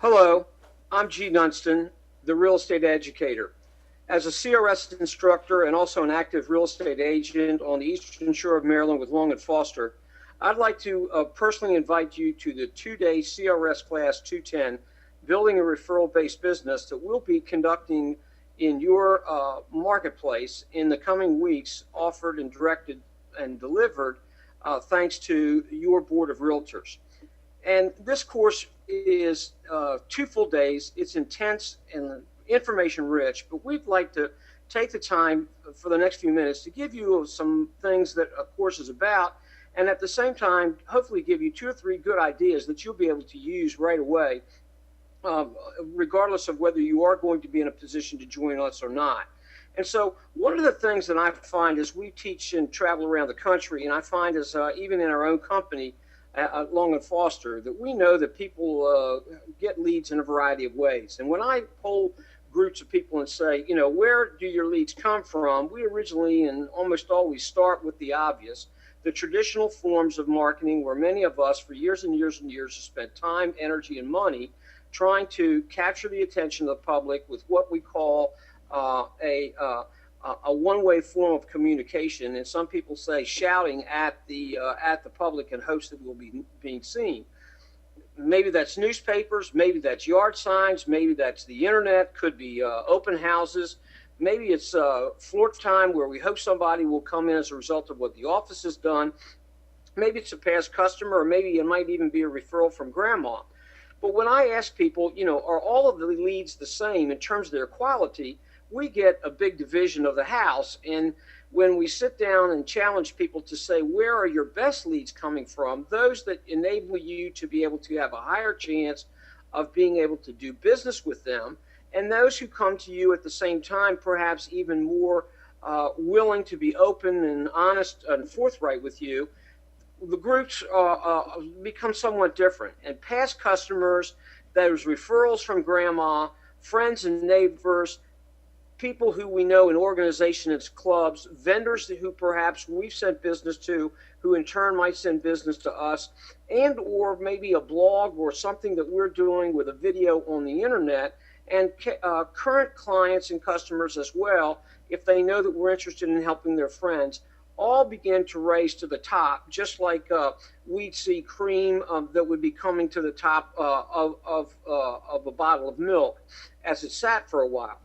Hello, I'm G. Dunsten, the real estate educator. As a CRS instructor and also an active real estate agent on the Eastern Shore of Maryland with Long and Foster, I'd like to personally invite you to the two-day CRS Class 210, Building a Referral-Based Business, that we'll be conducting in your marketplace in the coming weeks, offered and directed and delivered thanks to your board of realtors. And this course is 2 full days. It's intense and information rich, but we'd like to take the time for the next few minutes to give you some things that a course is about, and at the same time, hopefully give you 2 or 3 good ideas that you'll be able to use right away, regardless of whether you are going to be in a position to join us or not. And so one of the things that I find as we teach and travel around the country, and I find as even in our own company, Long and Foster, that we know that people get leads in a variety of ways. And when I poll groups of people and say, you know, where do your leads come from? We originally and almost always start with the obvious, the traditional forms of marketing, where many of us for years and years and years have spent time, energy, and money trying to capture the attention of the public with what we call a one-way form of communication, and some people say shouting at the public in hopes that we'll be being seen. Maybe that's newspapers, maybe that's yard signs, maybe that's the internet, could be open houses, maybe it's floor time where we hope somebody will come in as a result of what the office has done. Maybe it's a past customer, or maybe it might even be a referral from grandma. But when I ask people, you know, are all of the leads the same in terms of their quality, we get a big division of the house. And when we sit down and challenge people to say, where are your best leads coming from, those that enable you to be able to have a higher chance of being able to do business with them, and those who come to you at the same time, perhaps even more willing to be open and honest and forthright with you, the groups become somewhat different. And past customers, those referrals from grandma, friends and neighbors, people who we know in organizations, clubs, vendors who perhaps we've sent business to, who in turn might send business to us, and or maybe a blog or something that we're doing with a video on the internet, and current clients and customers as well, if they know that we're interested in helping their friends, all begin to raise to the top, just like we'd see cream that would be coming to the top of a bottle of milk as it sat for a while.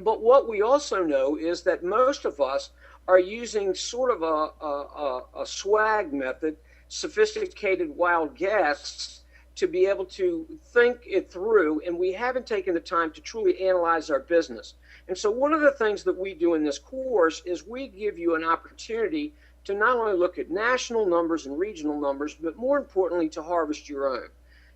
But what we also know is that most of us are using sort of a swag method, sophisticated wild guesses, to be able to think it through, and we haven't taken the time to truly analyze our business. And so one of the things that we do in this course is we give you an opportunity to not only look at national numbers and regional numbers, but more importantly, to harvest your own.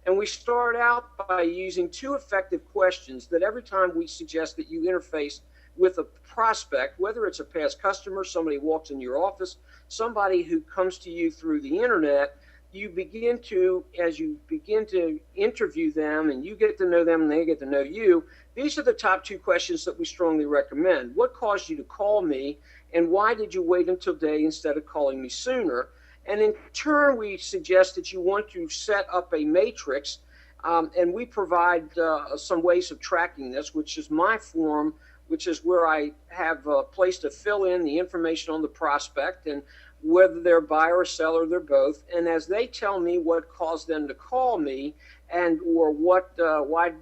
And we start out by using 2 effective questions that every time we suggest that you interface with a prospect, whether it's a past customer, somebody walks into your office, somebody who comes to you through the internet, you begin to, as you begin to interview them and you get to know them and they get to know you, these are the top 2 questions that we strongly recommend. What caused you to call me, and why did you wait until today instead of calling me sooner? And in turn, we suggest that you want to set up a matrix, and we provide some ways of tracking this, which is my form, which is where I have a place to fill in the information on the prospect and whether they're buyer or seller, they're both. And as they tell me what caused them to call me, and or why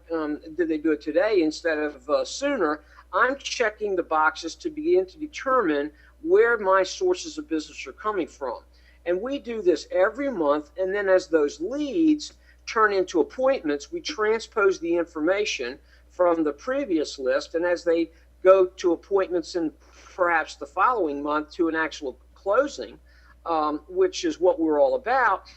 did they do it today instead of sooner, I'm checking the boxes to begin to determine where my sources of business are coming from. And we do this every month, and then as those leads turn into appointments, we transpose the information from the previous list, and as they go to appointments in perhaps the following month to an actual closing, which is what we're all about,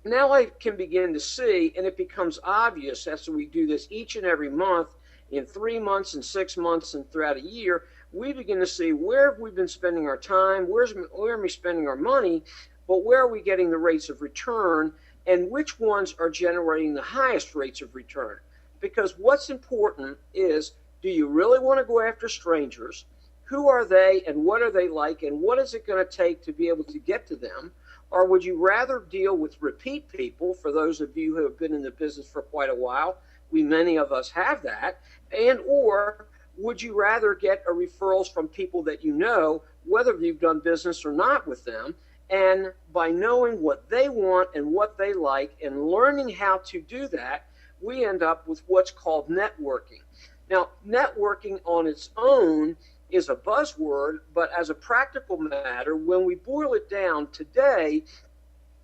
now I can begin to see, and it becomes obvious as we do this each and every month, in 3 months and 6 months and throughout a year, we begin to see where have we been spending our time, where are we spending our money, but where are we getting the rates of return, and which ones are generating the highest rates of return? Because what's important is, do you really want to go after strangers? Who are they and what are they like, and what is it going to take to be able to get to them? Or would you rather deal with repeat people, for those of you who have been in the business for quite a while? Many of us have that. And or would you rather get referrals from people that you know, whether you've done business or not with them? And by knowing what they want and what they like and learning how to do that, we end up with what's called networking. Now, networking on its own is a buzzword, but as a practical matter, when we boil it down today,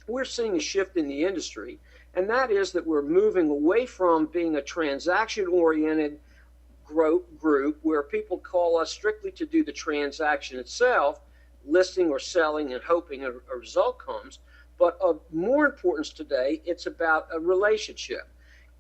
we're seeing a shift in the industry, and that is that we're moving away from being a transaction-oriented group where people call us strictly to do the transaction itself, listing or selling and hoping a result comes. But of more importance today, it's about a relationship.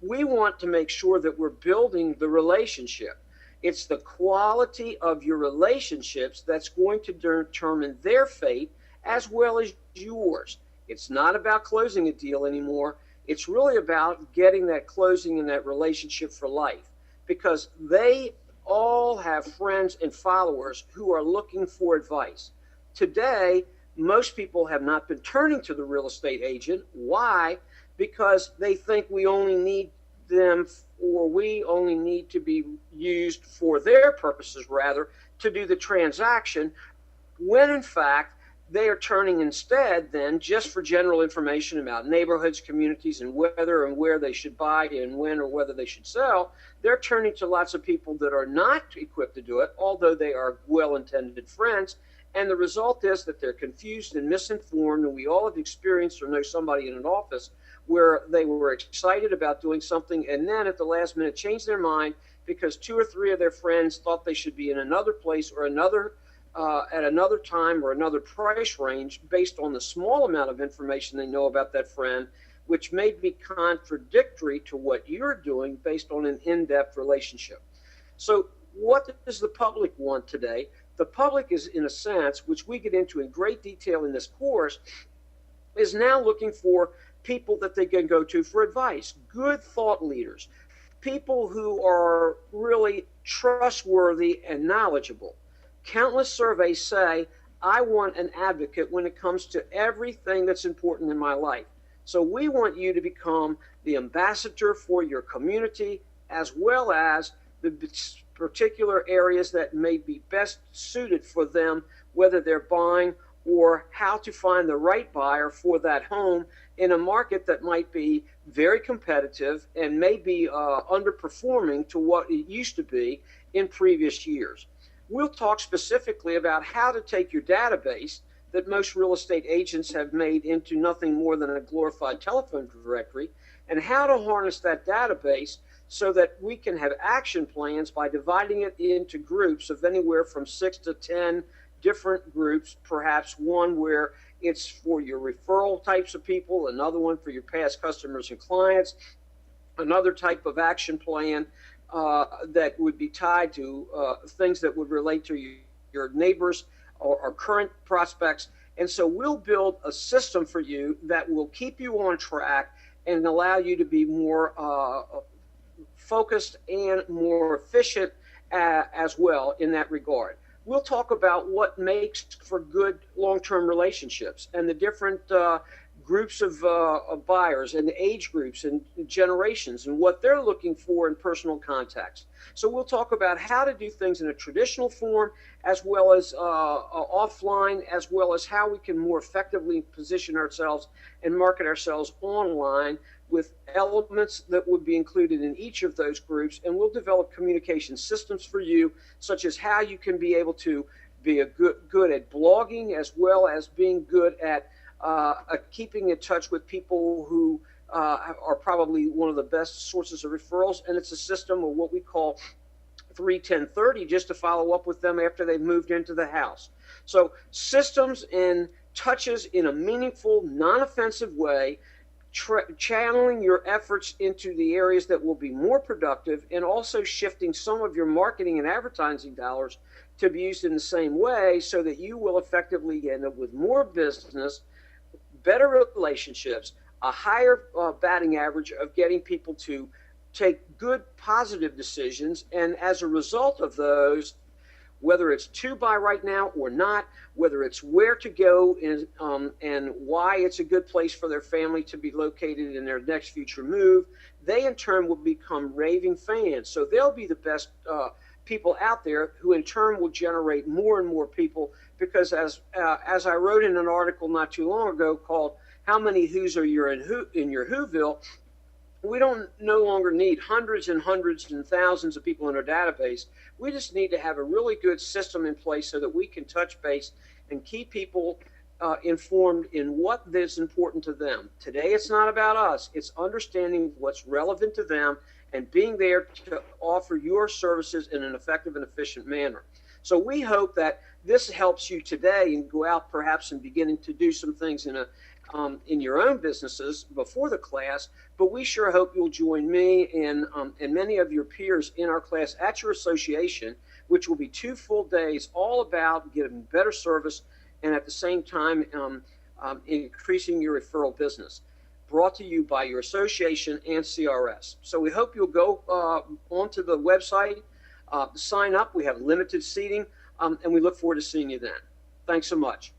We want to make sure that we're building the relationship. It's the quality of your relationships that's going to determine their fate as well as yours. It's not about closing a deal anymore. It's really about getting that closing in that relationship for life, because they all have friends and followers who are looking for advice. Today, most people have not been turning to the real estate agent. Why? Because they think we only need them, or we only need to be used for their purposes, rather, to do the transaction, when in fact they are turning instead then just for general information about neighborhoods, communities, and whether and where they should buy and when or whether they should sell. They're turning to lots of people that are not equipped to do it, although they are well-intended friends. And the result is that they're confused and misinformed, and we all have experienced or know somebody in an office where they were excited about doing something and then at the last minute changed their mind because 2 or 3 of their friends thought they should be in another place or another at another time or another price range based on the small amount of information they know about that friend, which may be contradictory to what you're doing based on an in-depth relationship. So what does the public want today? The public is, in a sense, which we get into in great detail in this course, is now looking for people that they can go to for advice, good thought leaders, people who are really trustworthy and knowledgeable. Countless surveys say, I want an advocate when it comes to everything that's important in my life. So we want you to become the ambassador for your community, as well as the particular areas that may be best suited for them, whether they're buying or how to find the right buyer for that home in a market that might be very competitive and may be underperforming to what it used to be in previous years. We'll talk specifically about how to take your database that most real estate agents have made into nothing more than a glorified telephone directory, and how to harness that database so that we can have action plans by dividing it into groups of anywhere from 6 to 10 different groups, perhaps one where it's for your referral types of people, another one for your past customers and clients, another type of action plan that would be tied to things that would relate to your neighbors or current prospects. And so we'll build a system for you that will keep you on track and allow you to be more focused and more efficient as well in that regard. We'll talk about what makes for good long-term relationships and the different groups of buyers and age groups and generations and what they're looking for in personal contacts. So we'll talk about how to do things in a traditional form as well as offline, as well as how we can more effectively position ourselves and market ourselves online with elements that would be included in each of those groups. And we'll develop communication systems for you, such as how you can be able to be good at blogging, as well as being good at keeping in touch with people who are probably one of the best sources of referrals. And it's a system of what we call 3-10-30, just to follow up with them after they've moved into the house. So systems and touches in a meaningful, non-offensive way, channeling your efforts into the areas that will be more productive, and also shifting some of your marketing and advertising dollars to be used in the same way so that you will effectively end up with more business, better relationships, a higher batting average of getting people to take good, positive decisions. And as a result of those, whether it's to buy right now or not, whether it's where to go and why it's a good place for their family to be located in their next future move. They in turn will become raving fans. So they'll be the best people out there, who in turn will generate more and more people, because as I wrote in an article not too long ago called "How Many Who's Are You in Your Whoville?", we don't no longer need hundreds and hundreds and thousands of people in our database. We just need to have a really good system in place so that we can touch base and keep people informed in what is important to them. Today, it's not about us. It's understanding what's relevant to them and being there to offer your services in an effective and efficient manner. So we hope that this helps you today and go out perhaps and beginning to do some things in your own businesses before the class, but we sure hope you'll join me and many of your peers in our class at your association, which will be 2 full days all about getting better service and at the same time increasing your referral business, brought to you by your association and CRS. So we hope you'll go onto the website, sign up. We have limited seating, and we look forward to seeing you then. Thanks so much.